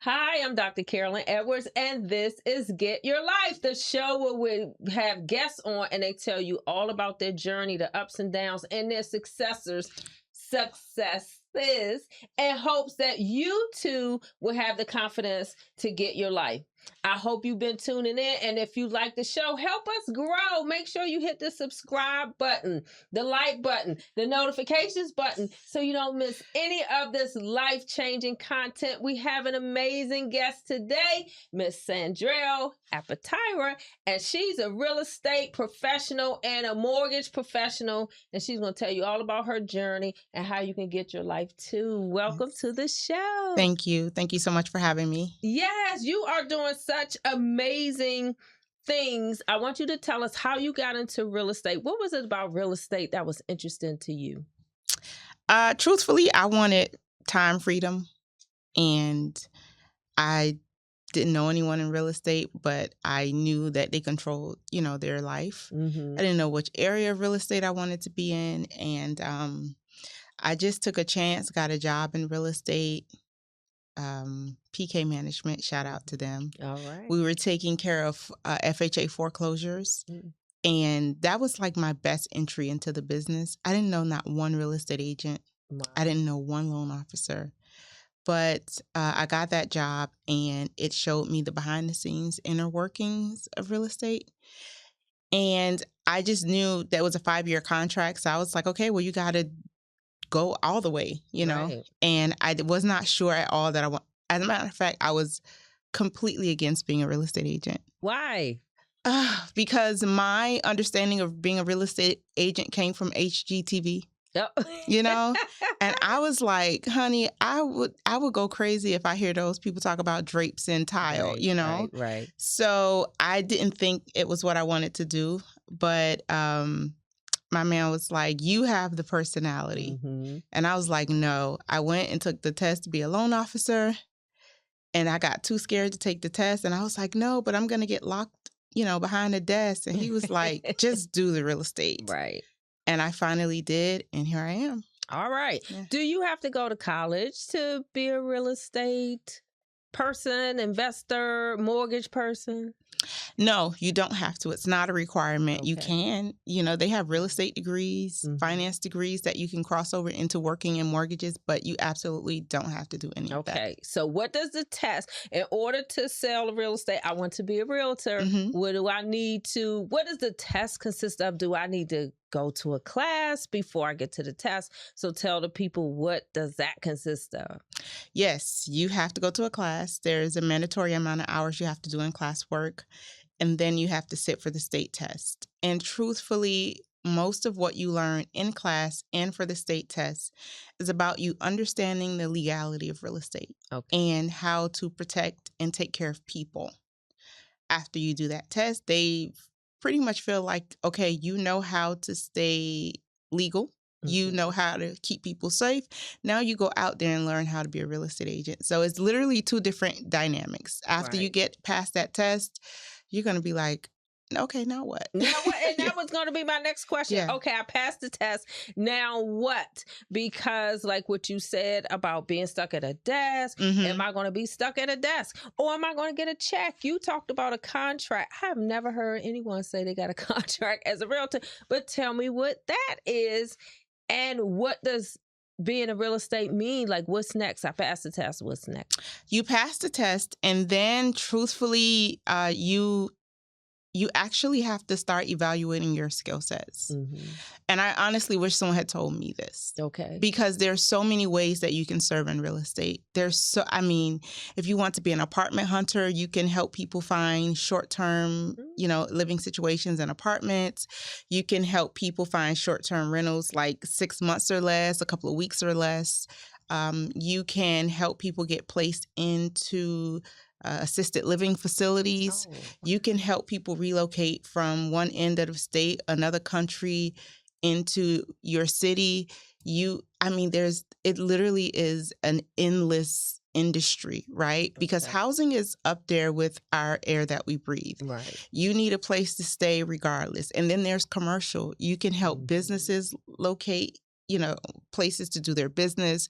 Hi, I'm Dr. Carolyn Edwards, and this is Get Your Life, the show where we have guests on and they tell you all about their journey, the ups and downs, and their successors' successes, in hopes that you too will have the confidence to get your life. I hope you've been tuning in, and if you like the show, help us grow. Make sure you hit the subscribe button, the like button, the notifications button, so you don't miss any of this life-changing content. We have an amazing guest today, Miss Sandrell Apitira, and she's a real estate professional and a mortgage professional, and she's going to tell you all about her journey and how you can get your life too. Welcome to the show. Thank you. Thank you so much for having me. Yes, you are doing such amazing things. I want you to tell us how you got into real estate. What was it about real estate that was interesting to you? Truthfully, I wanted time freedom, and I didn't know anyone in real estate, but I knew that they controlled, their life. Mm-hmm. I didn't know which area of real estate I wanted to be in, and I just took a chance, got a job in real estate. PK Management, shout out to them. All right. We were taking care of FHA foreclosures, and that was like my best entry into the business. I didn't know not one real estate agent. Wow. I didn't know one loan officer, but I got that job, and it showed me the behind the scenes inner workings of real estate. And I just knew that was a 5-year contract. So I was like, okay, well, you got to go all the way, Right. And I was not sure at all that I want. As a matter of fact, I was completely against being a real estate agent. Why? Because my understanding of being a real estate agent came from HGTV, Yep. And I was like, honey, I would go crazy if I hear those people talk about drapes and tile, Right. So I didn't think it was what I wanted to do, but my man was like, you have the personality. Mm-hmm. And I was like, no. I went and took the test to be a loan officer, and I got too scared to take the test. And I was like, no, but I'm going to get locked, behind a desk. And he was like, just do the real estate. Right. And I finally did, and here I am. All right. Yeah. Do you have to go to college to be a real estate person, investor, mortgage person? No, you don't have to. It's not a requirement. Okay. You can, they have real estate degrees, finance degrees that you can cross over into working in mortgages, but you absolutely don't have to do any of that. Okay. So what does the test, in order to sell real estate, I want to be a realtor. What does the test consist of? Do I need to go to a class before I get to the test? So tell the people, what does that consist of? Yes, you have to go to a class. There's a mandatory amount of hours you have to do in classwork, and then you have to sit for the state test. And truthfully, most of what you learn in class and for the state test is about you understanding the legality of real estate and how to protect and take care of people. After you do that test, they pretty much feel like, okay, you know how to stay legal. You know how to keep people safe. Now you go out there and learn how to be a real estate agent. So it's literally two different dynamics. After you get past that test, you're going to be like, okay, now what? Now what? And that was going to be my next question. Yeah. Okay, I passed the test. Now what? Because like what you said about being stuck at a desk, am I going to be stuck at a desk? Or am I going to get a check? You talked about a contract. I have never heard anyone say they got a contract as a realtor, but tell me what that is. And what does being a real estate mean? Like, what's next? I passed the test. What's next? You pass the test, and then truthfully, you actually have to start evaluating your skill sets. And I honestly wish someone had told me this. Okay. Because there's so many ways that you can serve in real estate. If you want to be an apartment hunter, you can help people find short-term, living situations in apartments. You can help people find short-term rentals, like 6 months or less, a couple of weeks or less. You can help people get placed into assisted living facilities. You can help people relocate from one end of the state, another country, into your city. It literally is an endless industry, right? Because housing is up there with our air that we breathe. Right. You need a place to stay regardless. And then there's commercial. You can help businesses locate, places to do their business.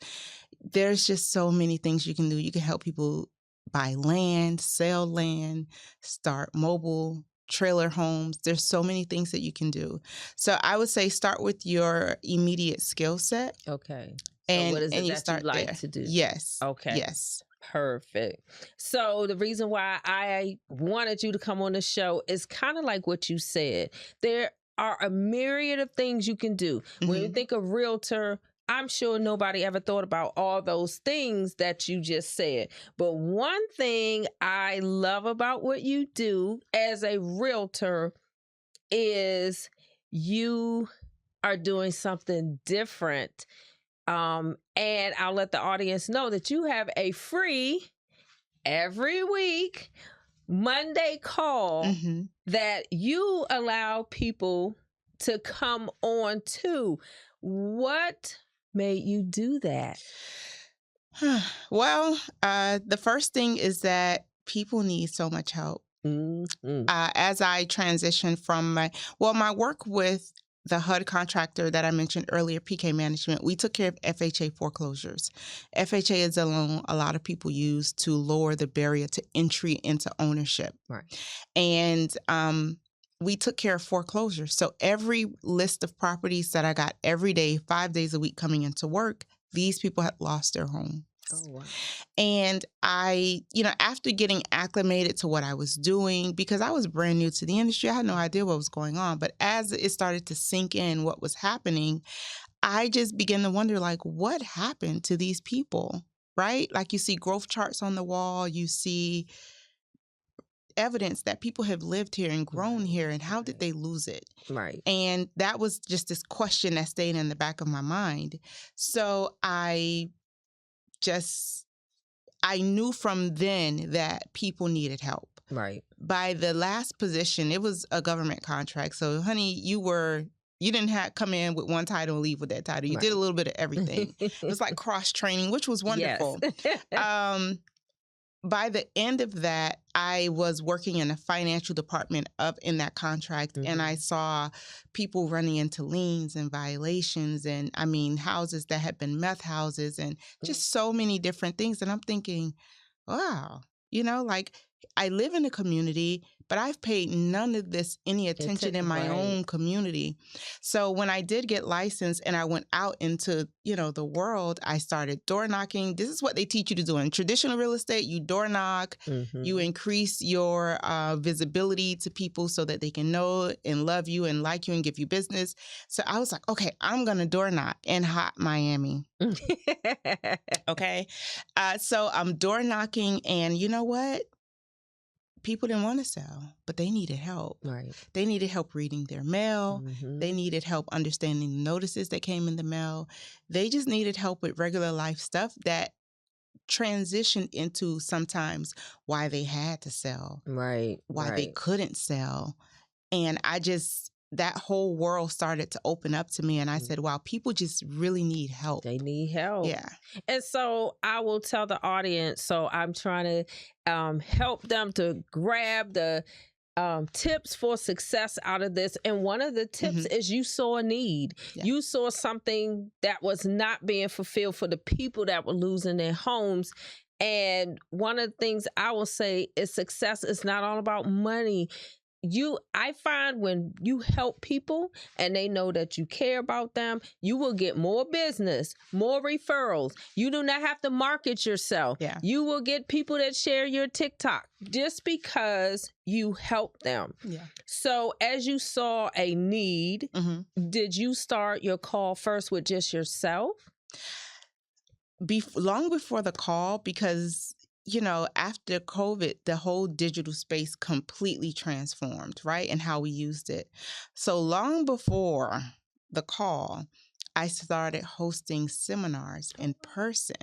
There's just so many things you can do. You can help people buy land, sell land, start mobile trailer homes. There's so many things that you can do. So I would say start with your immediate skill set. Okay. So what is it you that start you like there. to do? Yes. Okay. Yes. Perfect. So the reason why I wanted you to come on the show is kind of like what you said. There are a myriad of things you can do. When you think of realtor, I'm sure nobody ever thought about all those things that you just said. But one thing I love about what you do as a realtor is you are doing something different. And I'll let the audience know that you have a free every week Monday call that you allow people to come on to. What made you do that? Well, the first thing is that people need so much help. As I transition from my work with the HUD contractor that I mentioned earlier, PK Management, we took care of FHA foreclosures. FHA is a loan a lot of people use to lower the barrier to entry into ownership. Right. And we took care of foreclosure. So every list of properties that I got every day, 5 days a week coming into work, these people had lost their home. Oh, wow. And I, after getting acclimated to what I was doing, because I was brand new to the industry, I had no idea what was going on. But as it started to sink in what was happening, I just began to wonder, like, what happened to these people, right? Like, you see growth charts on the wall, you see evidence that people have lived here and grown here, and how did they lose it? Right. And that was just this question that stayed in the back of my mind. So I knew from then that people needed help. Right. By the last position, it was a government contract. So, honey, you didn't come in with one title and leave with that title. You did a little bit of everything. It was like cross training, which was wonderful. Yes. By the end of that, I was working in the financial department in that contract, and I saw people running into liens and violations, and houses that had been meth houses, and just so many different things. And I'm thinking, wow, like, I live in a community, but I've paid none of this any attention in my own community. So when I did get licensed and I went out into, the world, I started door knocking. This is what they teach you to do in traditional real estate. You door knock, you increase your visibility to people so that they can know and love you and like you and give you business. So I was like, okay, I'm going to door knock in hot Miami. Okay. So I'm door knocking, and you know what? People didn't want to sell, but they needed help. Right. They needed help reading their mail. They needed help understanding the notices that came in the mail. They just needed help with regular life stuff that transitioned into sometimes why they had to sell. Right. Why they couldn't sell. And that whole world started to open up to me, and I said, wow, people just really need help. They need help. Yeah. And so I will tell the audience, so I'm trying to help them to grab the tips for success out of this. And one of the tips is you saw a need. Yeah. You saw something that was not being fulfilled for the people that were losing their homes. And one of the things I will say is success is not all about money. I find when you help people and they know that you care about them, you will get more business, more referrals. You do not have to market yourself. Yeah. You will get people that share your TikTok just because you help them. Yeah. So as you saw a need, did you start your call first with just yourself? Long before the call, because after COVID, the whole digital space completely transformed, right? And how we used it. So long before the call, I started hosting seminars in person.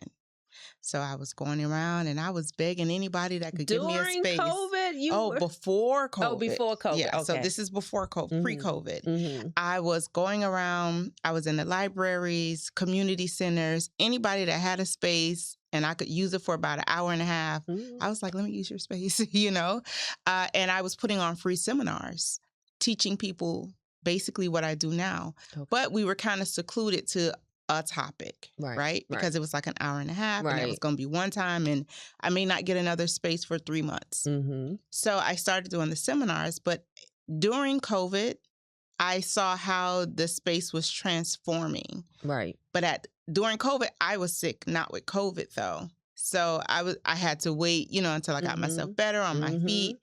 So I was going around and I was begging anybody that could give me a space. During COVID? Before COVID. Oh, before COVID. Yeah, okay. So this is before COVID, pre-COVID. I was going around, I was in the libraries, community centers, anybody that had a space and I could use it for about an hour and a half. I was like, let me use your space, and I was putting on free seminars, teaching people basically what I do now. Okay. But we were kind of secluded to a topic, right? Because it was like an hour and a half, and that was going to be one time, and I may not get another space for 3 months. So I started doing the seminars, but during COVID, I saw how the space was transforming. But during COVID, I was sick, not with COVID though. So I had to wait, until I got myself better on my feet.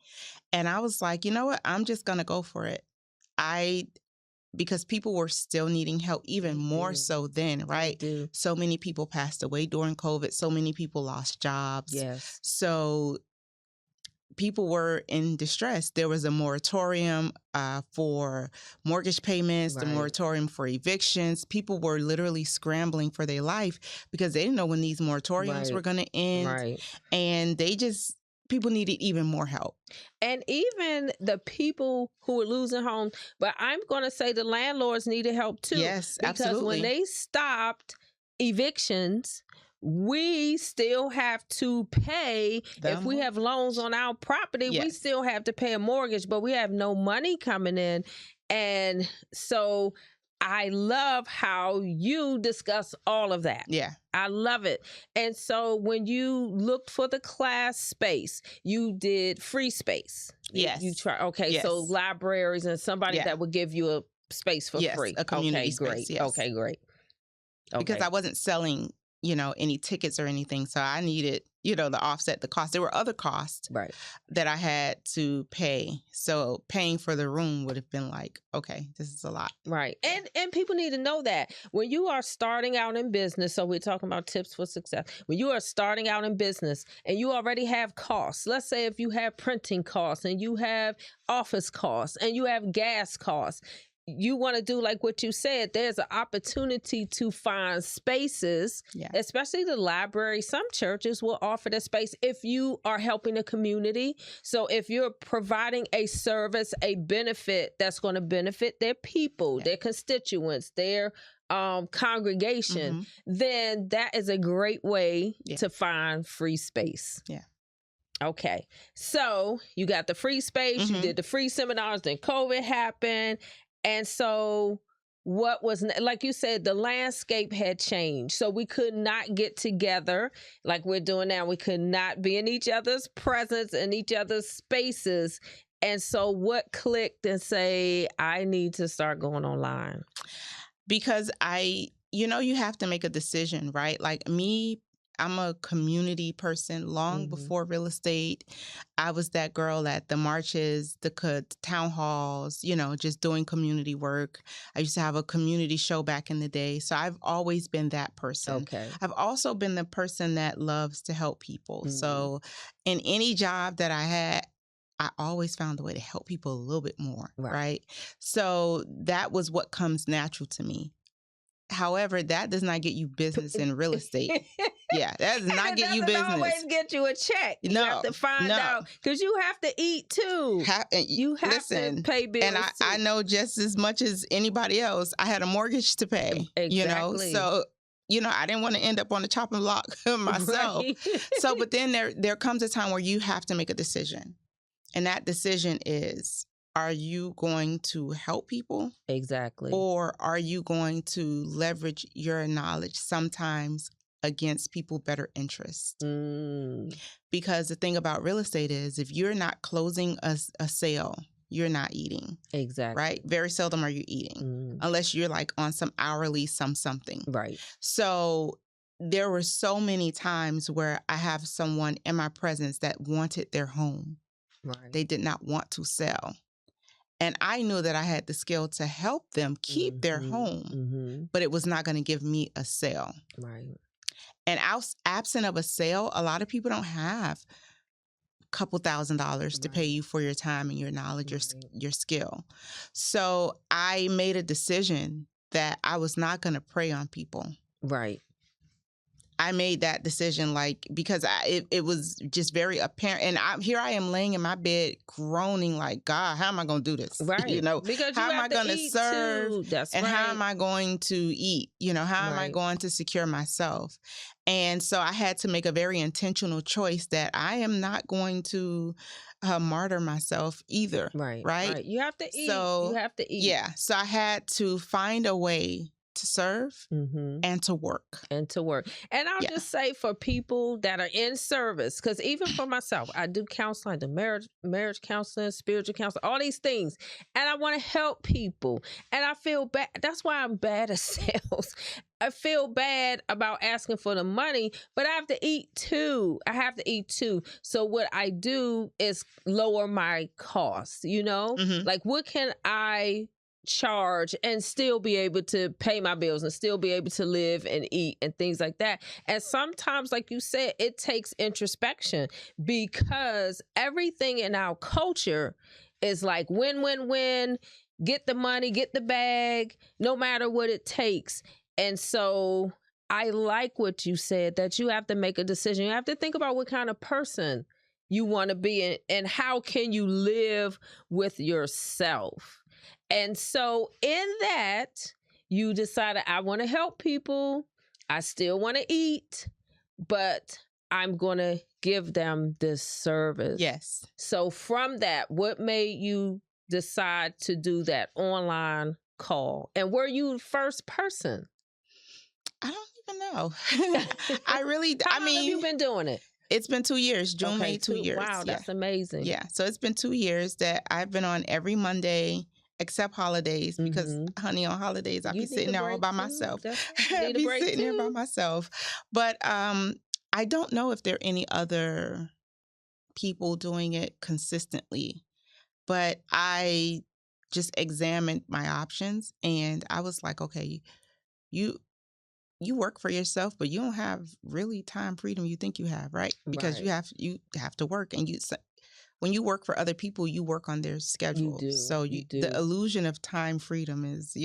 And I was like, you know what? I'm just going to go for it. Because people were still needing help even more so then, right? So many people passed away during COVID. So many people lost jobs. So people were in distress. There was a moratorium for mortgage payments, the moratorium for evictions. People were literally scrambling for their life because they didn't know when these moratoriums were going to end. And people needed even more help. And even the people who were losing homes, but I'm going to say the landlords needed help too. Yes, because absolutely. when they stopped evictions, we still have to pay. If we have loans on our property, we still have to pay a mortgage, but we have no money coming in. And so I love how you discuss all of that. I love it. And so when you looked for the class space, you did free space. You try. Okay. So libraries and somebody that would give you a space for free. A community space. Great. Okay, great. Because I wasn't selling, any tickets or anything. So I needed, to offset the cost. There were other costs that I had to pay. So paying for the room would have been like, okay, this is a lot. And people need to know that when you are starting out in business, so we're talking about tips for success. When you are starting out in business and you already have costs, let's say if you have printing costs and you have office costs and you have gas costs, you want to do like what you said, there's an opportunity to find spaces, especially the library. Some churches will offer the space if you are helping the community. So if you're providing a service, a benefit that's going to benefit their people, their constituents, their congregation, then that is a great way to find free space. Okay. So you got the free space, you did the free seminars, then COVID happened. And so what was, like you said, the landscape had changed. So we could not get together like we're doing now. We could not be in each other's presence and each other's spaces. And so what clicked and say, I need to start going online? Because you have to make a decision, right? Like me, I'm a community person. Long before real estate, I was that girl at the marches, the town halls, just doing community work. I used to have a community show back in the day. So I've always been that person. I've also been the person that loves to help people. So in any job that I had, I always found a way to help people a little bit more, right? So that was what comes natural to me. However, that does not get you business in real estate. That does not get you business. It doesn't always get you a check. You have to find out because you have to eat too. You have to pay bills. And I know just as much as anybody else, I had a mortgage to pay. So I didn't want to end up on the chopping block myself. So, but then there comes a time where you have to make a decision, and that decision is: are you going to help people? Or are you going to leverage your knowledge sometimes against people's better interests? Because the thing about real estate is if you're not closing a sale, you're not eating. Right? Very seldom are you eating unless you're like on some hourly something. So there were so many times where I have someone in my presence that wanted their home. They did not want to sell. And I knew that I had the skill to help them keep their home, but it was not going to give me a sale. And absent of a sale, a lot of people don't have a couple $1,000s to pay you for your time and your knowledge, your skill. So I made a decision that I was not going to prey on people. I made that decision because it was just very apparent. And here I am laying in my bed groaning like, God, how am I going to do this? Because how am I going to serve? And how am I going to eat? How am I going to secure myself? And so I had to make a very intentional choice that I am not going to martyr myself either. Right. You have to eat. So, you have to eat. Yeah. So I had to find a way to serve and to work. And I'll just say for people that are in service, because even for myself, I do counseling, the marriage counseling, spiritual counseling, all these things. And I want to help people. And I feel bad. That's why I'm bad at sales. I feel bad about asking for the money, but I have to eat too. So what I do is lower my costs, like what can I charge and still be able to pay my bills and still be able to live and eat and things like that. And sometimes, like you said, it takes introspection, because everything in our culture is like win, get the money, get the bag, no matter what it takes. And so I like what you said, that you have to make a decision. You have to think about what kind of person you want to be and how can you live with yourself. And so in that, you decided, I want to help people. I still want to eat, but I'm going to give them this service. Yes. So from that, what made you decide to do that online call? And were you the first person? I don't even know. How long have you been doing it? It's been 2 years. June made 2 years. Wow, that's amazing. Yeah. So it's been 2 years that I've been on every Monday, except holidays, because honey, on holidays I'll be sitting there all by myself. I'll be sitting there by myself. But I don't know if there are any other people doing it consistently. But I just examined my options, and I was like, okay, you work for yourself, but you don't have really time freedom you think you have, right? Because you have to work, and when you work for other people, you work on their schedule. So the illusion of time freedom is,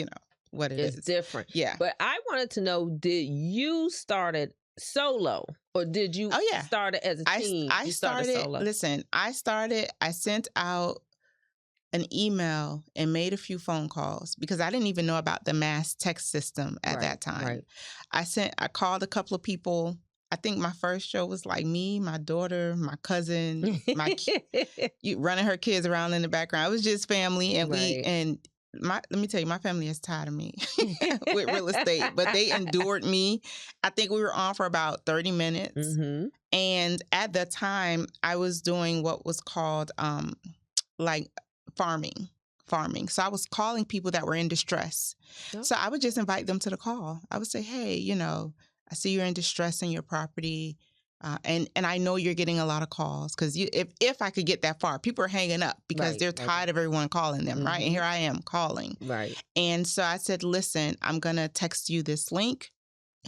what it is. It's different. Yeah. But I wanted to know, did you start it solo, or did you start it as a team? I started solo. Listen, I sent out an email and made a few phone calls, because I didn't even know about the mass text system at that time. Right. I called a couple of people. I think my first show was like me, my daughter, my cousin, running her kids around in the background. It was just family, and let me tell you, my family is tired of me with real estate, but they endured me. I think we were on for about 30 minutes. And at the time, I was doing what was called farming. So I was calling people that were in distress. Oh. So I would just invite them to the call. I would say, hey, I see you're in distress in your property. And I know you're getting a lot of calls, because if I could get that far, people are hanging up because they're tired of everyone calling them, right? And here I am calling. Right. And so I said, listen, I'm going to text you this link.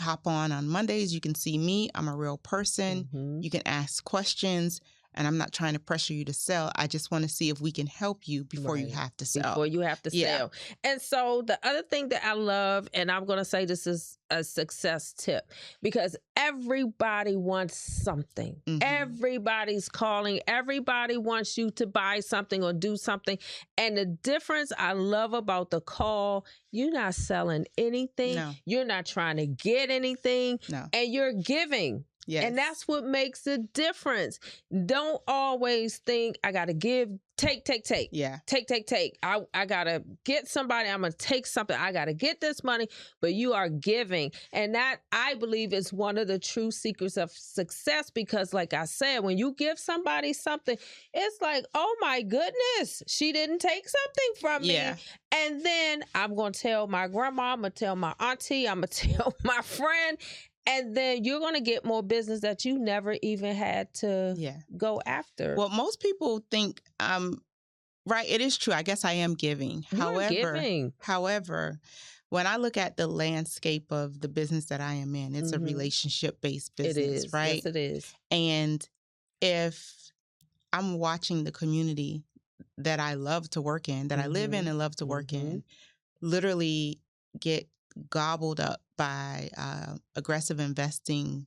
Hop on Mondays. You can see me. I'm a real person. You can ask questions. And I'm not trying to pressure you to sell. I just want to see if we can help you before you have to sell. Before you have to sell. And so the other thing that I love, and I'm going to say this is a success tip, because everybody wants something. Everybody's calling. Everybody wants you to buy something or do something. And the difference I love about the call, you're not selling anything. No. You're not trying to get anything. No. And you're giving. Yes. And that's what makes the difference. Don't always think, I got to give, take. Yeah. Take. I got to get somebody. I'm going to take something. I got to get this money, but you are giving. And that, I believe, is one of the true secrets of success, because like I said, when you give somebody something, it's like, oh my goodness, she didn't take something from me. And then I'm going to tell my grandma, I'm going to tell my auntie, I'm going to tell my friend. And then you're going to get more business that you never even had to go after. Well, most people think, right, it is true. I guess I am giving. However, when I look at the landscape of the business that I am in, it's a relationship-based business, right? Yes, it is. And if I'm watching the community that I love to work in, that I live in and love to work in, literally get gobbled up by aggressive investing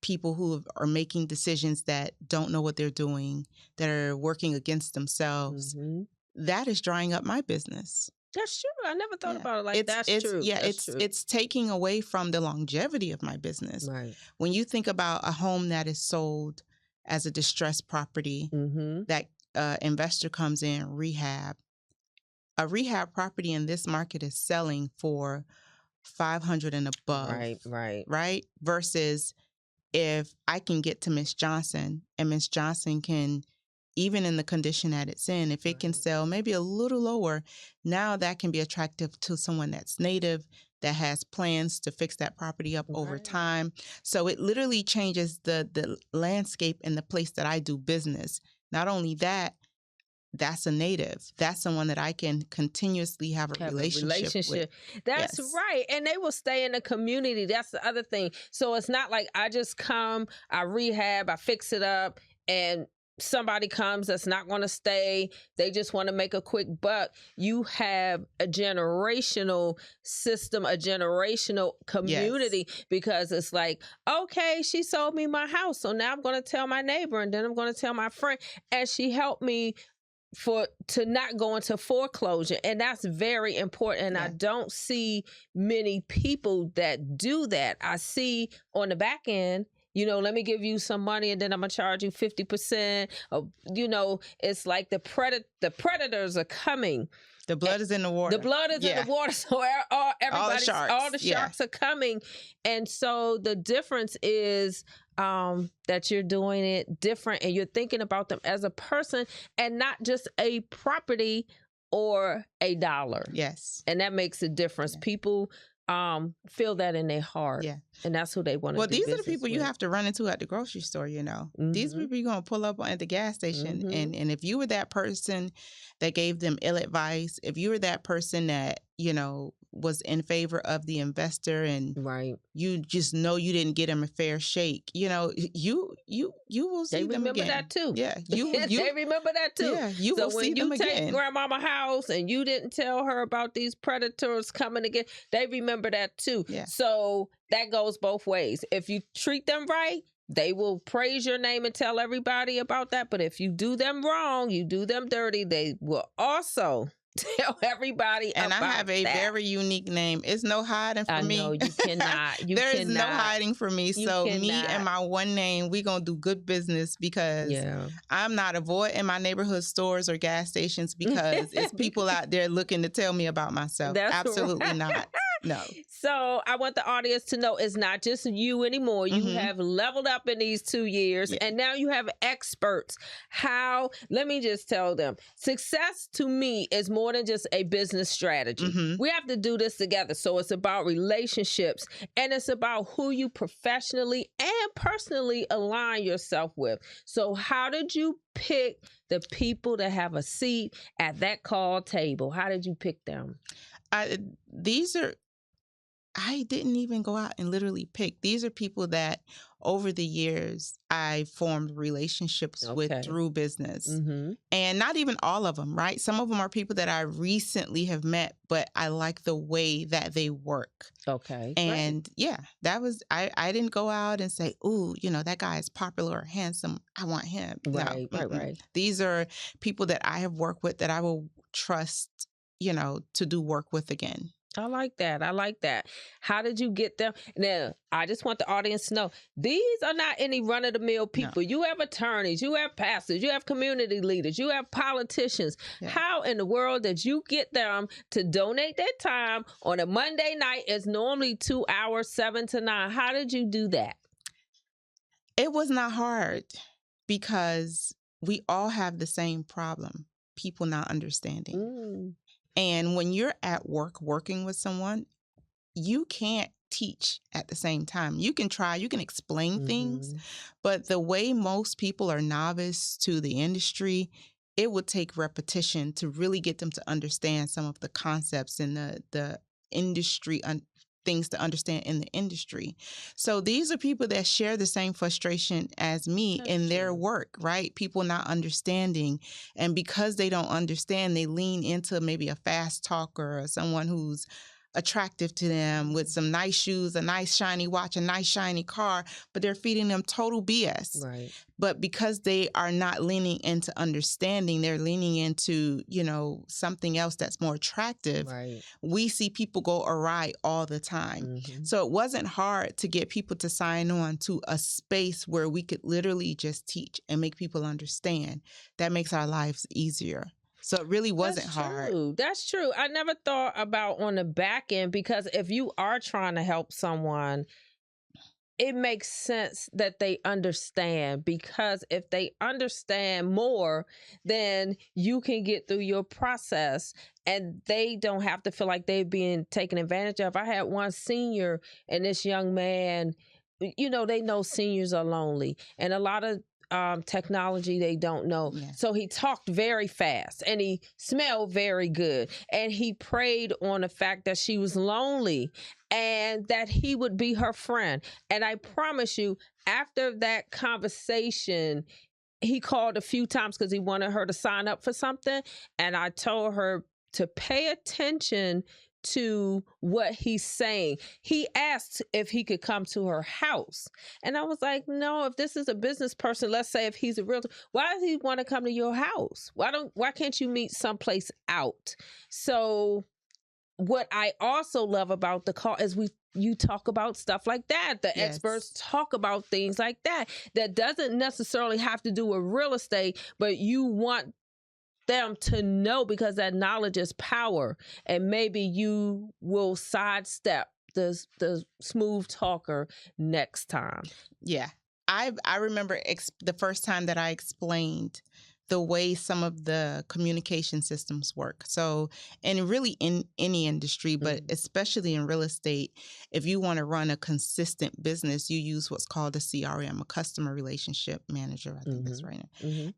people who are making decisions that don't know what they're doing, that are working against themselves, that is drying up my business. That's true. I never thought about it like that. That's true. Yeah, it's taking away from the longevity of my business. Right. When you think about a home that is sold as a distressed property, that investor comes in, rehab, a rehab property in this market is selling for 500 and above. Right. Right? Versus if I can get to Miss Johnson and Miss Johnson can, even in the condition that it's in, if it can sell maybe a little lower, now that can be attractive to someone that's native, that has plans to fix that property up over time. So it literally changes the landscape in the place that I do business. Not only that, that's a native. That's someone that I can continuously have a relationship with. That's right. And they will stay in the community. That's the other thing. So it's not like I just come, I rehab, I fix it up, and somebody comes that's not going to stay. They just want to make a quick buck. You have a generational system, a generational community, because it's like, okay, she sold me my house, so now I'm going to tell my neighbor, and then I'm going to tell my friend, and she helped me to not go into foreclosure. And that's very important. And I don't see many people that do that. I see on the back end, let me give you some money and then I'm gonna charge you 50%. It's like the predators are coming. The blood is in the water. The blood is in the water. So all the sharks are coming. And so the difference is that you're doing it different and you're thinking about them as a person and not just a property or a dollar. Yes. And that makes a difference. People feel that in their heart. Yeah. And that's who they want to Well, these are the people you have to run into at the grocery store, These people you're going to pull up at the gas station. And if you were that person that gave them ill advice, if you were that person that, was in favor of the investor and you just know you didn't get him a fair shake, you will see them again. They remember that too. Yeah. They remember that too. Yeah, you will see them again. So when you take grandmama house and you didn't tell her about these predators coming again, they remember that too. Yeah. So that goes both ways. If you treat them right, they will praise your name and tell everybody about that. But if you do them wrong, you do them dirty, they will also tell everybody and about I have a very unique name. It's no hiding from me. No, you cannot. There is no hiding from me. So me and my one name, we're going to do good business because I'm not avoiding my neighborhood stores or gas stations because it's people out there looking to tell me about myself. That's absolutely not. No. So I want the audience to know it's not just you anymore. You have leveled up in these 2 years and now you have experts. Let me just tell them, success to me is more than just a business strategy. We have to do this together. So it's about relationships and it's about who you professionally and personally align yourself with. So how did you pick the people that have a seat at that call table? How did you pick them? I didn't even go out and literally pick. These are people that over the years I formed relationships with through business. And not even all of them, right? Some of them are people that I recently have met, but I like the way that they work. Okay. And that was, I didn't go out and say, ooh, that guy is popular or handsome, I want him. Right. These are people that I have worked with that I will trust, to do work with again. I like that. How did you get them? Now, I just want the audience to know, these are not any run-of-the-mill people. No. You have attorneys, you have pastors, you have community leaders, you have politicians. Yeah. How in the world did you get them to donate their time on a Monday night? It's normally 2 hours, 7 to 9. How did you do that? It was not hard because we all have the same problem, people not understanding. And when you're at work working with someone, you can't teach at the same time. You can try, you can explain things, but the way most people are novice to the industry, it would take repetition to really get them to understand some of the concepts and the industry things to understand in the industry. So these are people that share the same frustration as me in their work, right? People not understanding. And because they don't understand, they lean into maybe a fast talker or someone who's attractive to them with some nice shoes, a nice shiny watch, a nice shiny car, but they're feeding them total BS. Right. But because they are not leaning into understanding, they're leaning into, something else that's more attractive. Right. We see people go awry all the time. So it wasn't hard to get people to sign on to a space where we could literally just teach and make people understand. That makes our lives easier. So it really wasn't hard. That's true. I never thought about on the back end, because if you are trying to help someone, it makes sense that they understand, because if they understand more, then you can get through your process and they don't have to feel like they're being taken advantage of. I had one senior, and this young man, they know seniors are lonely, and a lot of technology they don't know. Yeah. So he talked very fast and he smelled very good. And he prayed on the fact that she was lonely and that he would be her friend. And I promise you, after that conversation, he called a few times because he wanted her to sign up for something. And I told her to pay attention to what he's saying. He asked if he could come to her house. And I was like, no, if this is a business person, let's say if he's a realtor, why does he want to come to your house? Why can't you meet someplace out? So what I also love about the call is you talk about stuff like that. The Yes. experts talk about things like that. That doesn't necessarily have to do with real estate, but you want them to know, because that knowledge is power, and maybe you will sidestep the smooth talker next time. Yeah. I remember the first time that I explained the way some of the communication systems work. So, and really in any industry, but especially in real estate, if you want to run a consistent business, you use what's called a CRM, a customer relationship manager. I think that's right.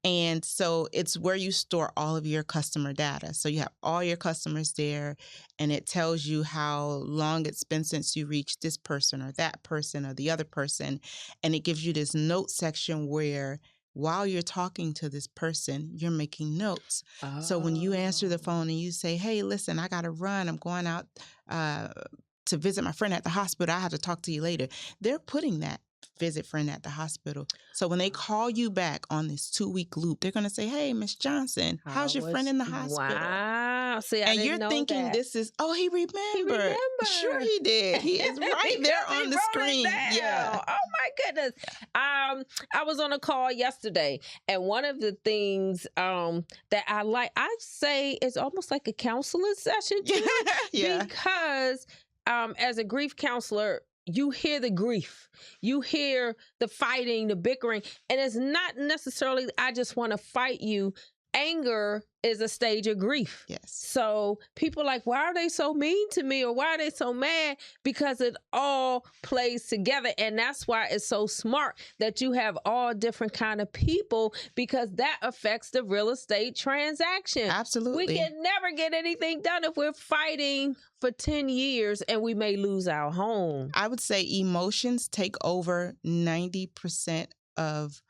And so it's where you store all of your customer data. So you have all your customers there, and it tells you how long it's been since you reached this person or that person or the other person. And it gives you this note section where while you're talking to this person, you're making notes. Oh. So when you answer the phone and you say, hey, listen, I got to run. I'm going out to visit my friend at the hospital. I have to talk to you later. They're putting that visit friend at the hospital. So when they call you back on this 2-week loop, they're going to say, hey, Miss Johnson, how's your friend in the hospital? Wow. See, and you're thinking that. This is, he remembered. Sure he did. He is right there on the screen. Yeah. Oh my goodness. I was on a call yesterday, and one of the things that I like, I say it's almost like a counseling session too. Yeah. Because as a grief counselor, you hear the grief, you hear the fighting, the bickering, and it's not necessarily, I just want to fight you. Anger is a stage of grief. Yes. So people are like, why are they so mean to me? Or why are they so mad? Because it all plays together. And that's why it's so smart that you have all different kind of people, because that affects the real estate transaction. Absolutely. We can never get anything done if we're fighting for 10 years and we may lose our home. I would say emotions take over 90% of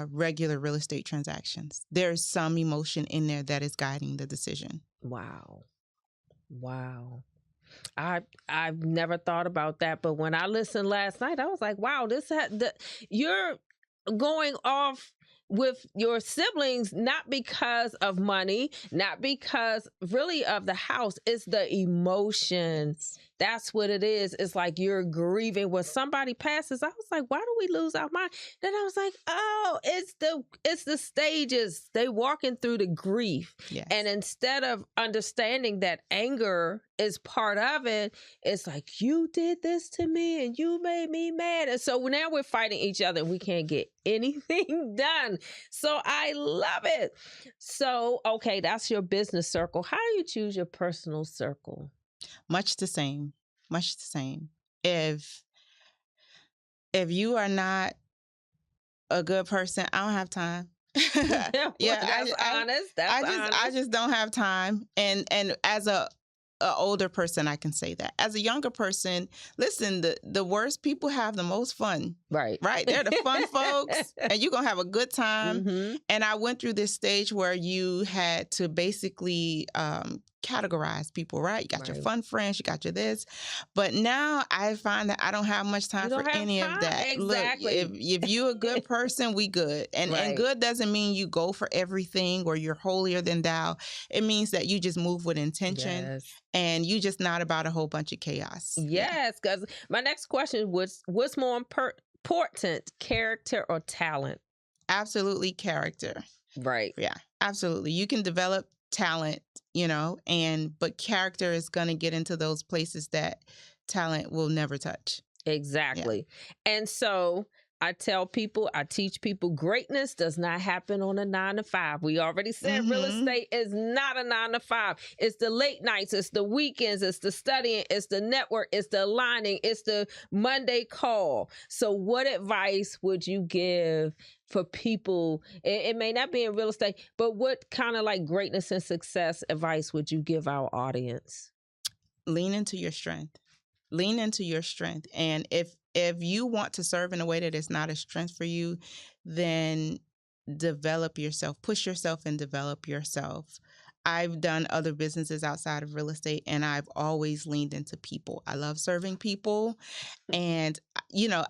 regular real estate transactions. There's some emotion in there that is guiding the decision. Wow. I've never thought about that, but when I listened last night, I was like, wow, you're going off with your siblings, not because of money, not because really of the house. It's the emotions. That's what it is. It's like you're grieving when somebody passes. I was like, why do we lose our mind? Then I was like, oh, it's the stages. They walking through the grief. Yes. And instead of understanding that anger is part of it, it's like, you did this to me and you made me mad. And so now we're fighting each other and we can't get anything done. So I love it. So, okay, that's your business circle. How do you choose your personal circle? Much the same. If you are not a good person, I don't have time. That's honest. I just don't have time. And as a older person, I can say that. As a younger person, listen, the worst people have the most fun. Right. They're the fun folks, and you're going to have a good time. Mm-hmm. And I went through this stage where you had to basically categorize people, right? You got your fun friends, you got your this. But now I find that I don't have much time for any of that. Exactly. Look, if you're a good person, we good. And good doesn't mean you go for everything or you're holier than thou. It means that you just move with intention. Yes. And you just not about a whole bunch of chaos. Yes, because my next question was, what's more important, character or talent? Absolutely character. Right. Yeah, absolutely. You can develop talent, but character is going to get into those places that talent will never touch. Yeah. Exactly. And so I teach people greatness does not happen on a 9 to 5. We already said real Mm-hmm. estate is not a 9 to 5. It's the late nights, it's the weekends, it's the studying, it's the network, it's the aligning, it's the Monday call. So what advice would you give for people? It may not be in real estate, but what kind of like greatness and success advice would you give our audience? Lean into your strength. Lean into your strength. And if you want to serve in a way that is not a strength for you, then develop yourself, push yourself and develop yourself. I've done other businesses outside of real estate, and I've always leaned into people. I love serving people. And,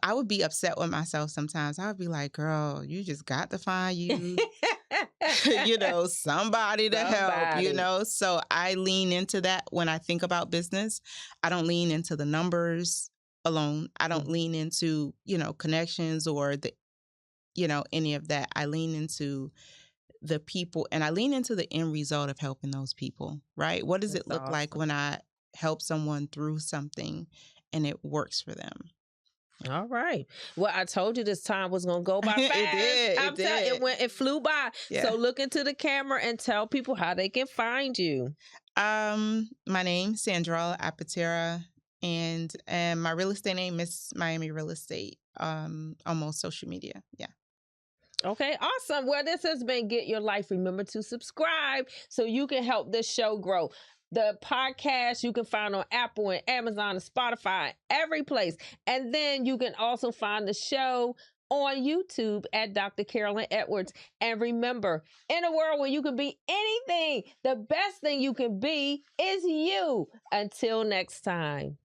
I would be upset with myself sometimes. I would be like, girl, you just got to find you, somebody to help, Somebody. So I lean into that when I think about business. I don't lean into the numbers alone. I don't lean into, connections or any of that. I lean into the people, and I lean into the end result of helping those people, right? What does it That's look like awesome. when I help someone through something and it works for them? All right. Well, I told you this time was gonna go by fast. It did. It flew by. Yeah. So look into the camera and tell people how they can find you. My name Sandrell Apitira, and my real estate name is Miami Real Estate. On most social media. Yeah. Okay, awesome. Well, this has been Get Your Life. Remember to subscribe so you can help this show grow. The podcast you can find on Apple and Amazon and Spotify, every place. And then you can also find the show on YouTube at Dr. Carolyn Edwards. And remember, in a world where you can be anything, the best thing you can be is you. Until next time.